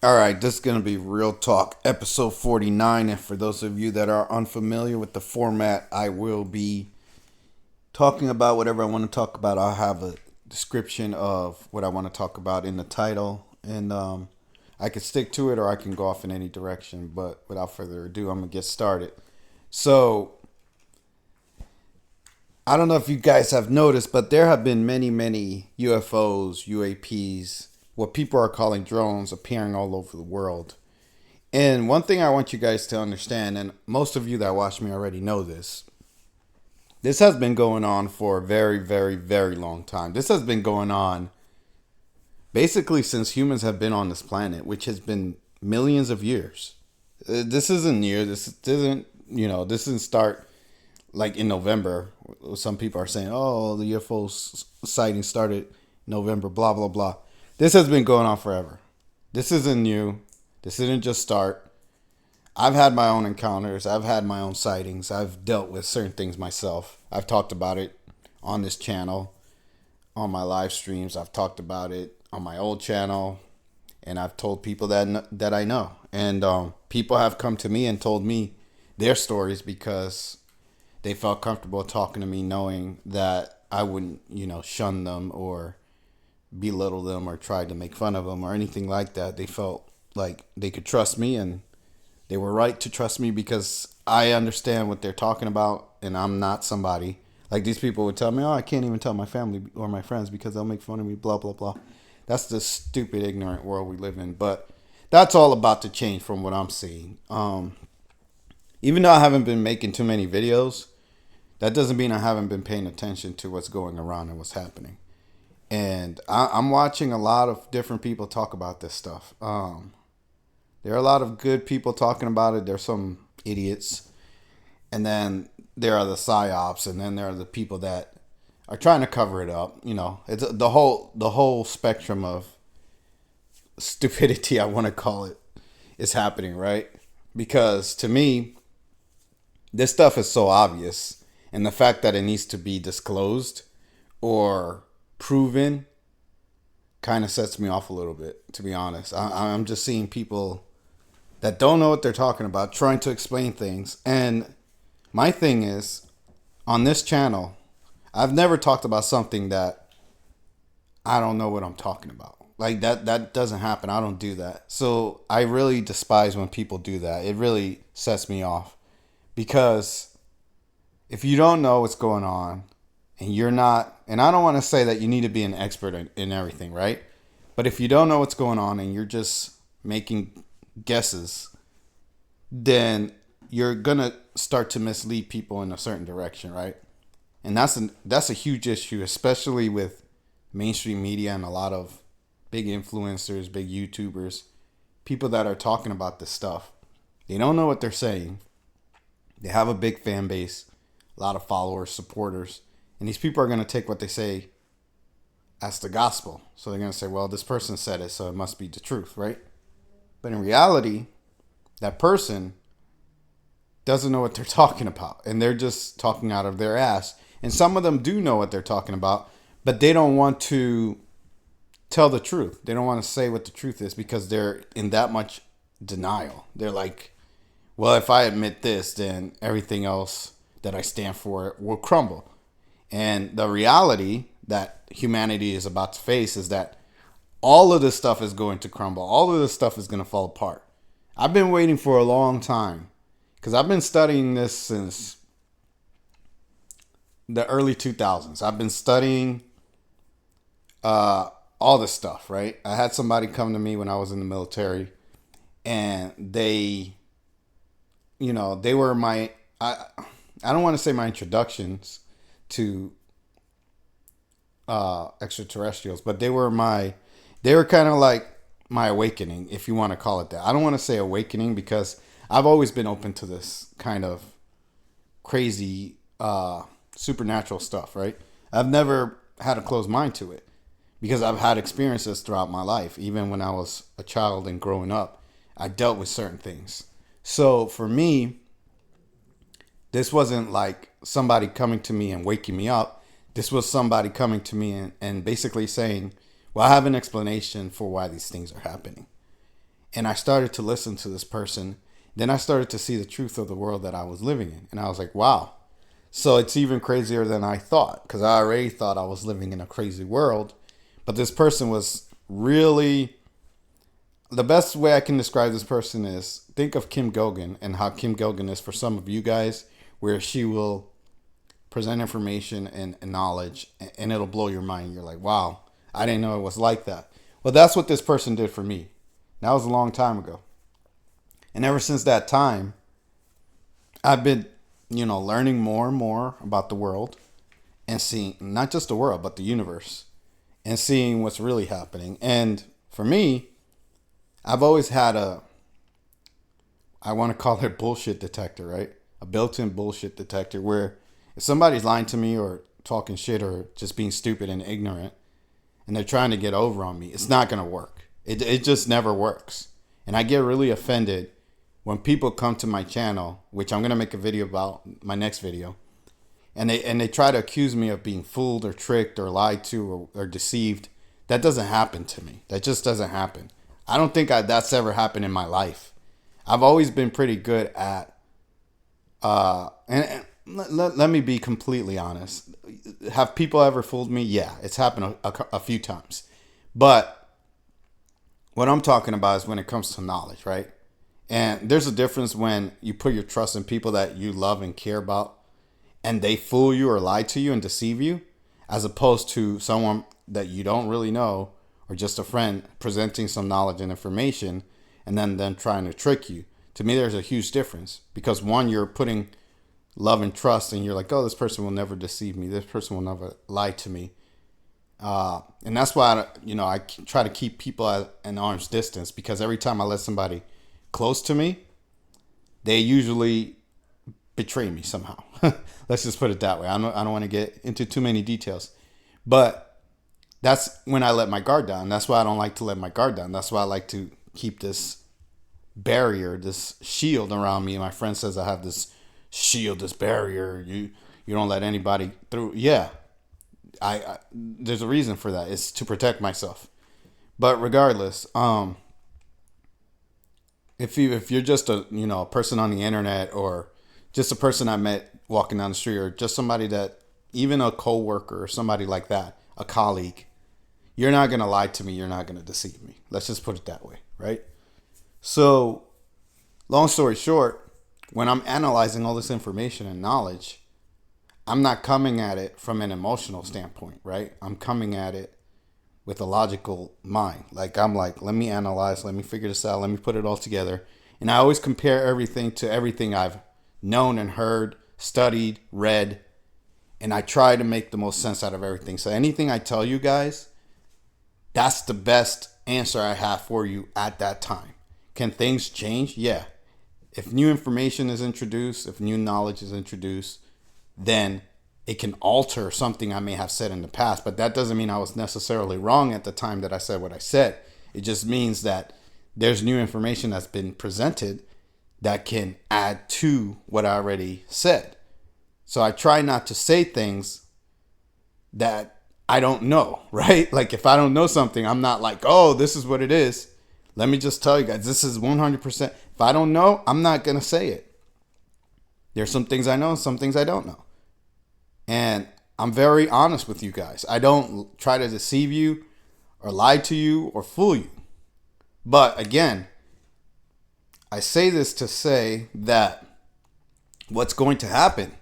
All right, this is going to be Real Talk, episode 49. And for those of you that are unfamiliar with the format, I will be talking about whatever I want to talk about. I'll have a description of what I want to talk about in the title. And I can stick to it or I can go off in any direction. But without further ado, I'm going to get started. So, I don't know if you guys have noticed, but there have been many UFOs, UAPs, what people are calling drones appearing all over the world. And one thing I want you guys to understand, and most of you that watch me already know this has been going on for a very long time. This has been going on basically since humans have been on this planet, which has been millions of years. This isn't new. This didn't start like in November. Some people are saying, oh, the UFO sighting started November, blah, blah, blah. This has been going on forever. This isn't new. This didn't just start. I've had my own encounters. I've had my own sightings. I've dealt with certain things myself. I've talked about it on this channel, on my live streams. I've talked about it on my old channel, and I've told people that I know. And people have come to me and told me their stories because they felt comfortable talking to me, knowing that I wouldn't, shun them or belittle them or try to make fun of them or anything like that. They felt like they could trust me, and they were right to trust me because I understand what they're talking about, and I'm not somebody like these people would tell me, oh, I can't even tell my family or my friends because they'll make fun of me, blah, blah, blah. That's the stupid, ignorant world we live in. But that's all about to change from what I'm seeing. Even though I haven't been making too many videos, that doesn't mean I haven't been paying attention to what's going around and what's happening. And I'm watching a lot of different people talk about this stuff. There are a lot of good people talking about it. There's some idiots. And then there are the psyops. And then there are the people that are trying to cover it up. It's the whole spectrum of stupidity, I want to call it, is happening, right? Because to me, this stuff is so obvious. And the fact that it needs to be disclosed or proven kind of sets me off a little bit, to be honest. I'm just seeing people that don't know what they're talking about trying to explain things. And my thing is, on this channel, I've never talked about something that I don't know what I'm talking about. Like that doesn't happen. I don't do that. So I really despise when people do that. It really sets me off because if you don't know what's going on and you're not, and I don't want to say that you need to be an expert in everything, right? But if you don't know what's going on and you're just making guesses, then you're gonna start to mislead people in a certain direction, right? And that's a huge issue, especially with mainstream media and a lot of big influencers, big YouTubers, people that are talking about this stuff. They don't know what they're saying. They have a big fan base, a lot of followers, supporters, and these people are going to take what they say as the gospel. So they're going to say, well, this person said it, so it must be the truth, right? But in reality, that person doesn't know what they're talking about, and they're just talking out of their ass. And some of them do know what they're talking about, but they don't want to tell the truth. They don't want to say what the truth is because they're in that much denial. They're like, well, if I admit this, then everything else that I stand for will crumble. And the reality that humanity is about to face is that all of this stuff is going to crumble. All of this stuff is going to fall apart. I've been waiting for a long time because I've been studying this since the early 2000s. I've been studying all this stuff, right? I had somebody come to me when I was in the military, and they were I don't want to say my introductions to extraterrestrials, but they were kind of like my awakening, if you want to call it that. I don't want to say awakening because I've always been open to this kind of crazy supernatural stuff, right? I've never had a closed mind to it because I've had experiences throughout my life. Even when I was a child and growing up, I dealt with certain things. So for me, this wasn't like somebody coming to me and waking me up. This was somebody coming to me and basically saying, well, I have an explanation for why these things are happening. And I started to listen to this person. Then I started to see the truth of the world that I was living in. And I was like, wow. So it's even crazier than I thought, because I already thought I was living in a crazy world. But this person was really, the best way I can describe this person is, think of Kim Gogan and how Kim Gogan is for some of you guys, where she will present information and knowledge, and it'll blow your mind. You're like, wow, I didn't know it was like that. Well, that's what this person did for me. That was a long time ago. And ever since that time, I've been, learning more and more about the world, and seeing not just the world, but the universe, and seeing what's really happening. And for me, I've always had I want to call it bullshit detector, right? A built-in bullshit detector, where if somebody's lying to me or talking shit or just being stupid and ignorant, and they're trying to get over on me, it's not going to work. It just never works. And I get really offended when people come to my channel, which I'm going to make a video about, my next video, and they try to accuse me of being fooled or tricked or lied to or deceived. That doesn't happen to me. That just doesn't happen. I don't think that's ever happened in my life. I've always been pretty good at, and let me be completely honest. Have people ever fooled me? Yeah, it's happened a few times. But what I'm talking about is when it comes to knowledge, right? And there's a difference when you put your trust in people that you love and care about, and they fool you or lie to you and deceive you, as opposed to someone that you don't really know, or just a friend presenting some knowledge and information and then them trying to trick you. To me, there's a huge difference, because one, you're putting love and trust, and you're like, oh, this person will never deceive me. This person will never lie to me. And that's why, I try to keep people at an arm's distance, because every time I let somebody close to me, they usually betray me somehow. Let's just put it that way. I don't want to get into too many details, but that's when I let my guard down. That's why I don't like to let my guard down. That's why I like to keep this barrier, this shield around me. My friend says I have this shield, this barrier. You don't let anybody through. Yeah, I there's a reason for that. It's to protect myself. But regardless, if you're just a person on the internet, or just a person I met walking down the street, or just somebody that, even a coworker or somebody like that, a colleague, you're not gonna lie to me. You're not gonna deceive me. Let's just put it that way, right? So, long story short, when I'm analyzing all this information and knowledge, I'm not coming at it from an emotional standpoint, right? I'm coming at it with a logical mind. I'm like, let me analyze, let me figure this out, let me put it all together. And I always compare everything to everything I've known and heard, studied, read, and I try to make the most sense out of everything. So anything I tell you guys, that's the best answer I have for you at that time. Can things change? Yeah. If new information is introduced, if new knowledge is introduced, then it can alter something I may have said in the past. But that doesn't mean I was necessarily wrong at the time that I said what I said. It just means that there's new information that's been presented that can add to what I already said. So I try not to say things that I don't know, right? Like, if I don't know something, I'm not like, oh, this is what it is. Let me just tell you guys, this is 100%. If I don't know, I'm not going to say it. There's some things I know, some things I don't know. And I'm very honest with you guys. I don't try to deceive you or lie to you or fool you. But again, I say this to say that what's going to happen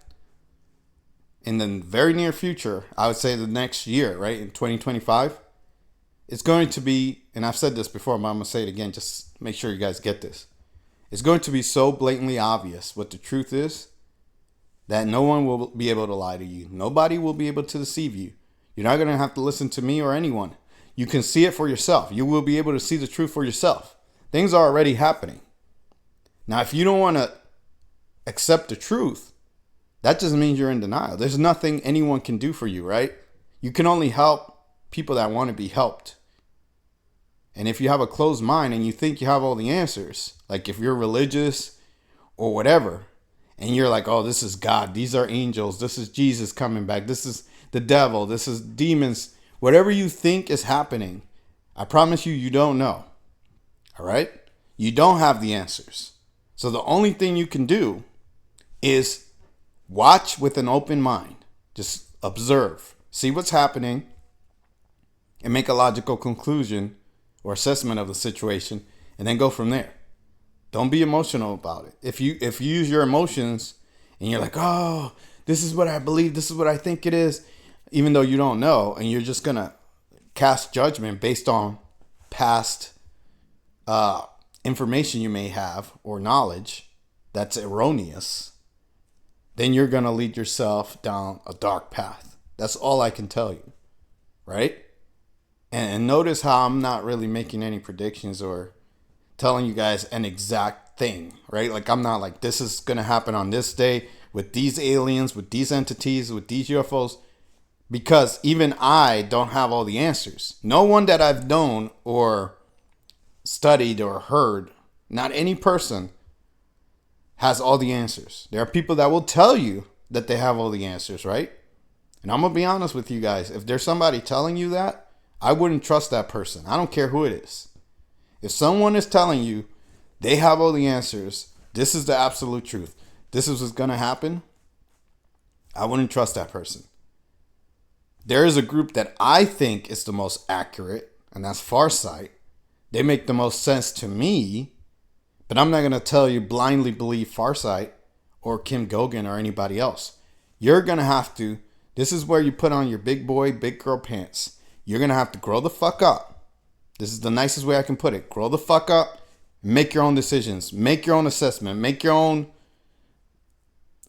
in the very near future, I would say the next year, right, in 2025, it's going to be, and I've said this before, but I'm going to say it again, just make sure you guys get this. It's going to be so blatantly obvious what the truth is that no one will be able to lie to you. Nobody will be able to deceive you. You're not going to have to listen to me or anyone. You can see it for yourself. You will be able to see the truth for yourself. Things are already happening. Now, if you don't want to accept the truth, that just means you're in denial. There's nothing anyone can do for you, right? You can only help people that want to be helped. And if you have a closed mind and you think you have all the answers, like if you're religious or whatever, and you're like, oh, this is God, these are angels, this is Jesus coming back, this is the devil, this is demons, whatever you think is happening, I promise you, you don't know. All right? You don't have the answers. So the only thing you can do is watch with an open mind. Just observe, see what's happening, and make a logical conclusion or assessment of the situation, and then go from there. Don't be emotional about it. If you use your emotions and you're like, oh, this is what I believe, this is what I think it is, even though you don't know, and you're just gonna cast judgment based on past information you may have or knowledge that's erroneous, then you're gonna lead yourself down a dark path. That's all I can tell you, right? And notice how I'm not really making any predictions or telling you guys an exact thing, right? Like, I'm not like, this is going to happen on this day with these aliens, with these entities, with these UFOs, because even I don't have all the answers. No one that I've known or studied or heard, not any person, has all the answers. There are people that will tell you that they have all the answers, right? And I'm going to be honest with you guys. If there's somebody telling you that, I wouldn't trust that person. I don't care who it is. If someone is telling you they have all the answers, this is the absolute truth, this is what's going to happen, I wouldn't trust that person. There is a group that I think is the most accurate, and that's Farsight. They make the most sense to me, but I'm not going to tell you blindly believe Farsight or Kim Gogan or anybody else. You're going to have to, this is where you put on your big boy, big girl pants. You're going to have to grow the fuck up. This is the nicest way I can put it. Grow the fuck up. Make your own decisions. Make your own assessment. Make your own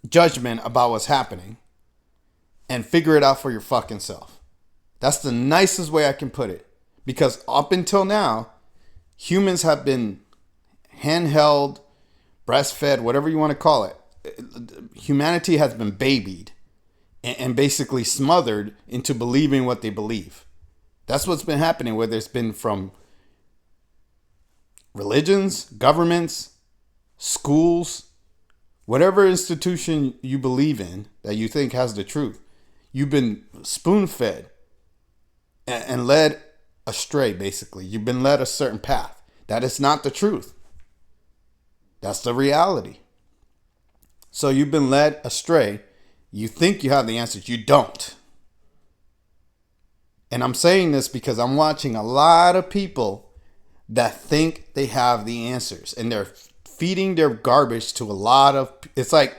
judgment about what's happening. And figure it out for your fucking self. That's the nicest way I can put it. Because up until now, humans have been handheld, breastfed, whatever you want to call it. Humanity has been babied and basically smothered into believing what they believe. That's what's been happening, whether it's been from religions, governments, schools, whatever institution you believe in that you think has the truth. You've been spoon-fed and led astray, basically. You've been led a certain path. That is not the truth. That's the reality. So you've been led astray. You think you have the answers. You don't. And I'm saying this because I'm watching a lot of people that think they have the answers. And they're feeding their garbage to a lot of... It's like,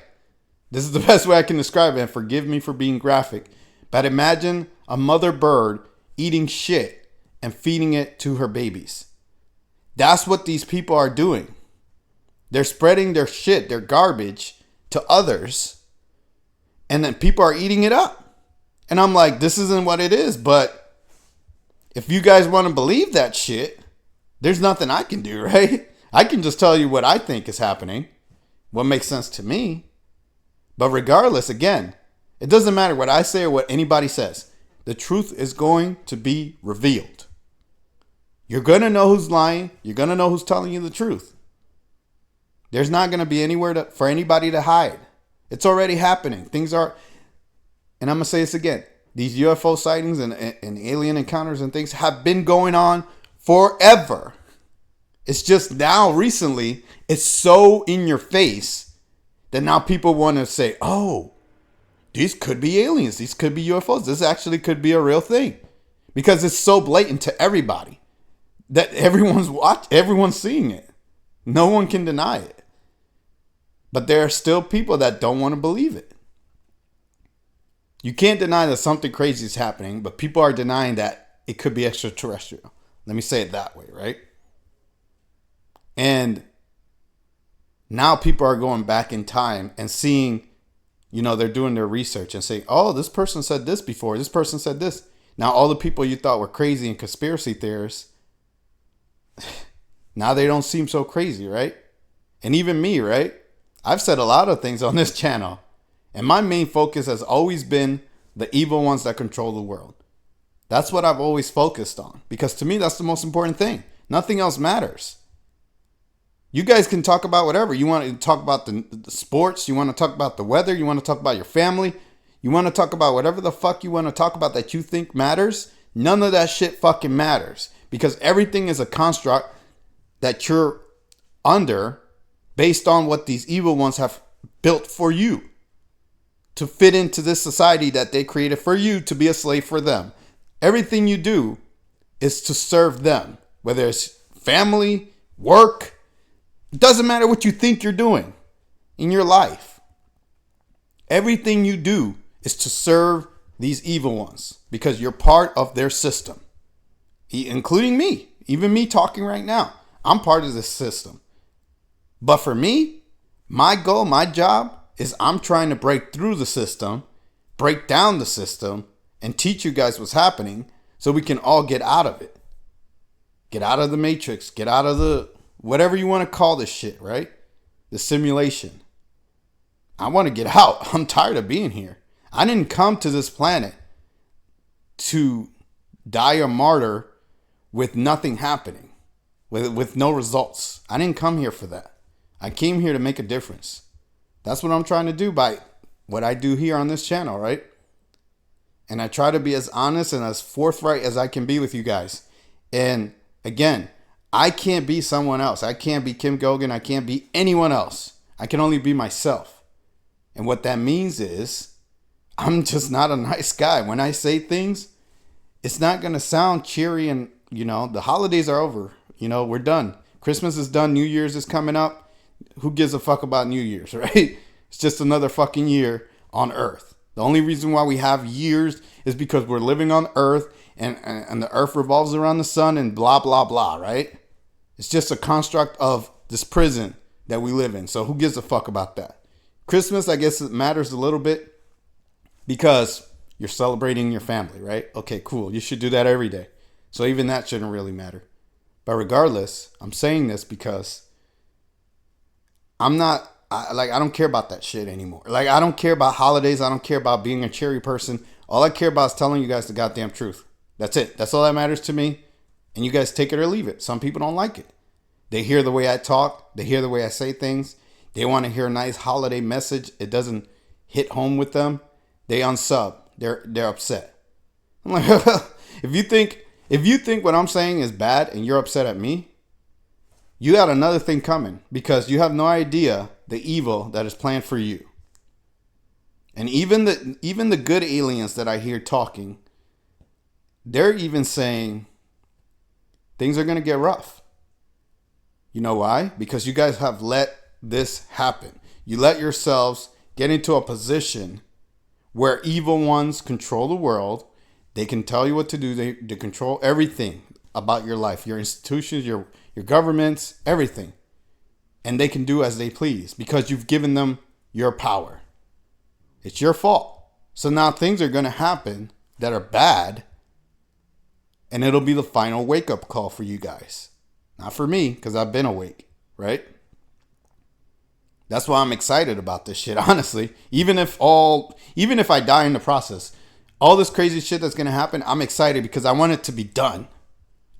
this is the best way I can describe it. And forgive me for being graphic. But imagine a mother bird eating shit and feeding it to her babies. That's what these people are doing. They're spreading their shit, their garbage to others. And then people are eating it up. And I'm like, this isn't what it is. But if you guys want to believe that shit, there's nothing I can do, right? I can just tell you what I think is happening, what makes sense to me. But regardless, again, it doesn't matter what I say or what anybody says. The truth is going to be revealed. You're going to know who's lying. You're going to know who's telling you the truth. There's not going to be anywhere for anybody to hide. It's already happening. Things are... And I'm going to say this again. These UFO sightings and alien encounters and things have been going on forever. It's just now, recently, it's so in your face that now people want to say, oh, these could be aliens. These could be UFOs. This actually could be a real thing. Because it's so blatant to everybody that everyone's seeing it. No one can deny it. But there are still people that don't want to believe it. You can't deny that something crazy is happening, but people are denying that it could be extraterrestrial. Let me say it that way, right? And now people are going back in time and seeing, they're doing their research and saying, oh, this person said this before. This person said this. Now, all the people you thought were crazy and conspiracy theorists, now they don't seem so crazy, right? And even me, right? I've said a lot of things on this channel. And my main focus has always been the evil ones that control the world. That's what I've always focused on. Because to me, that's the most important thing. Nothing else matters. You guys can talk about whatever. You want to talk about the sports. You want to talk about the weather. You want to talk about your family. You want to talk about whatever the fuck you want to talk about that you think matters. None of that shit fucking matters. Because everything is a construct that you're under based on what these evil ones have built for you to fit into this society that they created for you to be a slave for them. Everything you do is to serve them, whether it's family, work. It doesn't matter what you think you're doing in your life. Everything you do is to serve these evil ones because you're part of their system, including me. Even me talking right now, I'm part of this system. But for me, my goal, my job is I'm trying to break through the system, break down the system, and teach you guys what's happening so we can all get out of it. Get out of the matrix, get out of the whatever you want to call this shit, right? The simulation. I want to get out. I'm tired of being here. I didn't come to this planet to die a martyr with nothing happening, with no results. I didn't come here for that. I came here to make a difference. That's what I'm trying to do by what I do here on this channel, right? And I try to be as honest and as forthright as I can be with you guys. And again, I can't be someone else. I can't be Kim Gogan. I can't be anyone else. I can only be myself. And what that means is I'm just not a nice guy. When I say things, it's not going to sound cheery and, the holidays are over. We're done. Christmas is done. New Year's is coming up. Who gives a fuck about New Year's, right? It's just another fucking year on Earth. The only reason why we have years is because we're living on Earth and the Earth revolves around the sun and blah, blah, blah, right? It's just a construct of this prison that we live in. So who gives a fuck about that? Christmas, I guess it matters a little bit because you're celebrating your family, right? Okay, cool. You should do that every day. So even that shouldn't really matter. But regardless, I'm saying this because I don't care about that shit anymore. I don't care about holidays. I don't care about being a cheery person. All I care about is telling you guys the goddamn truth. That's it. That's all that matters to me. And you guys take it or leave it. Some people don't like it. They hear the way I talk. They hear the way I say things. They want to hear a nice holiday message. It doesn't hit home with them. They unsub. They're upset. I'm like, if you think what I'm saying is bad and you're upset at me, you got another thing coming because you have no idea the evil that is planned for you. And even the good aliens that I hear talking, they're even saying things are going to get rough. You know why? Because you guys have let this happen. You let yourselves get into a position where evil ones control the world. They can tell you what to do. They control everything about your life, your institutions, your governments, everything. And they can do as they please because you've given them your power. It's your fault. So now things are going to happen that are bad. And it'll be the final wake-up call for you guys. Not for me, because I've been awake, right? That's why I'm excited about this shit, honestly. Even if I die in the process, all this crazy shit that's going to happen, I'm excited because I want it to be done.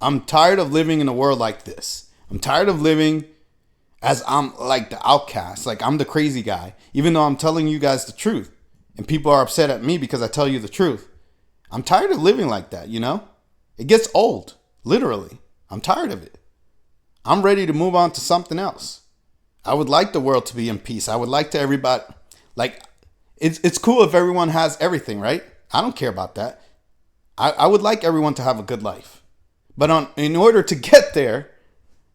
I'm tired of living in a world like this. I'm tired of living as I'm like the outcast, like I'm the crazy guy, even though I'm telling you guys the truth. And people are upset at me because I tell you the truth. I'm tired of living like that, It gets old, literally. I'm tired of it. I'm ready to move on to something else. I would like the world to be in peace. I would like to everybody, it's cool if everyone has everything, right? I don't care about that. I would like everyone to have a good life. But in order to get there,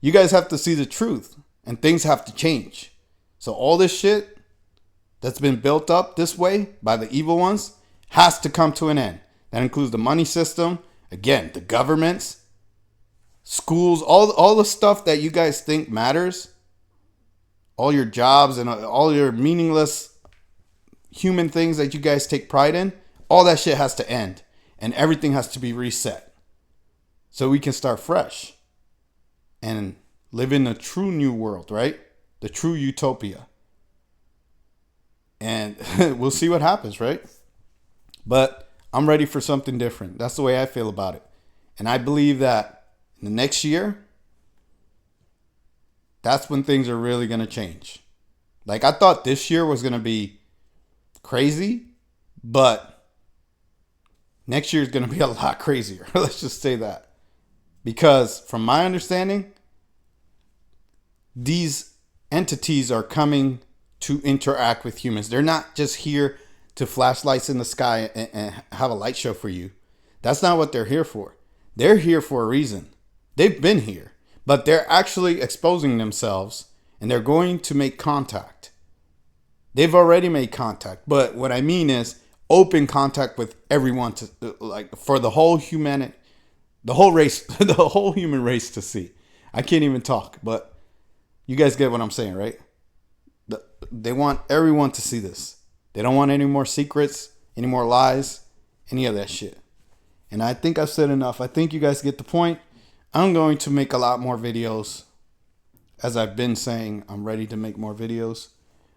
you guys have to see the truth and things have to change. So all this shit that's been built up this way by the evil ones has to come to an end. That includes the money system, again, the governments, schools, all the stuff that you guys think matters, all your jobs and all your meaningless human things that you guys take pride in, all that shit has to end and everything has to be reset. So we can start fresh and live in a true new world, right? The true utopia. And we'll see what happens, right? But I'm ready for something different. That's the way I feel about it. And I believe that in the next year, that's when things are really going to change. Like I thought this year was going to be crazy, but next year is going to be a lot crazier. Let's just say that. Because from my understanding, these entities are coming to interact with humans. They're not just here to flash lights in the sky and have a light show for you. That's not what they're here for. They're here for a reason. They've been here, but they're actually exposing themselves and they're going to make contact. They've already made contact, but what I mean is open contact with everyone to, like, for the whole humanity, the whole race, the whole human race to see. I can't even talk, but you guys get what I'm saying, right? They want everyone to see this. They don't want any more secrets, any more lies, any of that shit. And I think I've said enough. I think you guys get the point. I'm going to make a lot more videos. As I've been saying, I'm ready to make more videos.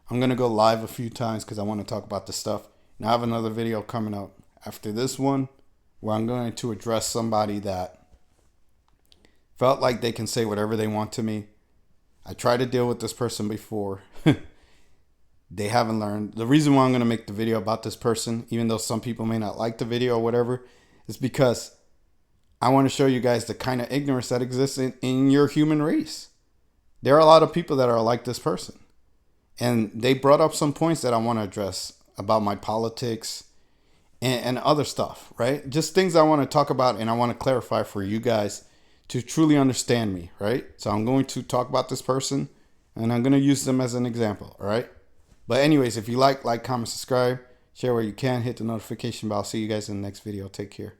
I'm going to go live a few times because I want to talk about this stuff. And I have another video coming up after this one where I'm going to address somebody that felt like they can say whatever they want to me. I tried to deal with this person before. They haven't learned. The reason why I'm going to make the video about this person, even though some people may not like the video or whatever, is because I want to show you guys the kind of ignorance that exists in your human race. There are a lot of people that are like this person. And they brought up some points that I want to address about my politics and other stuff, right? Just things I want to talk about and I want to clarify for you guys to truly understand me, right? So I'm going to talk about this person and I'm going to use them as an example, all right? But anyways, if you like, comment, subscribe, share where you can, hit the notification bell. I'll see you guys in the next video. Take care.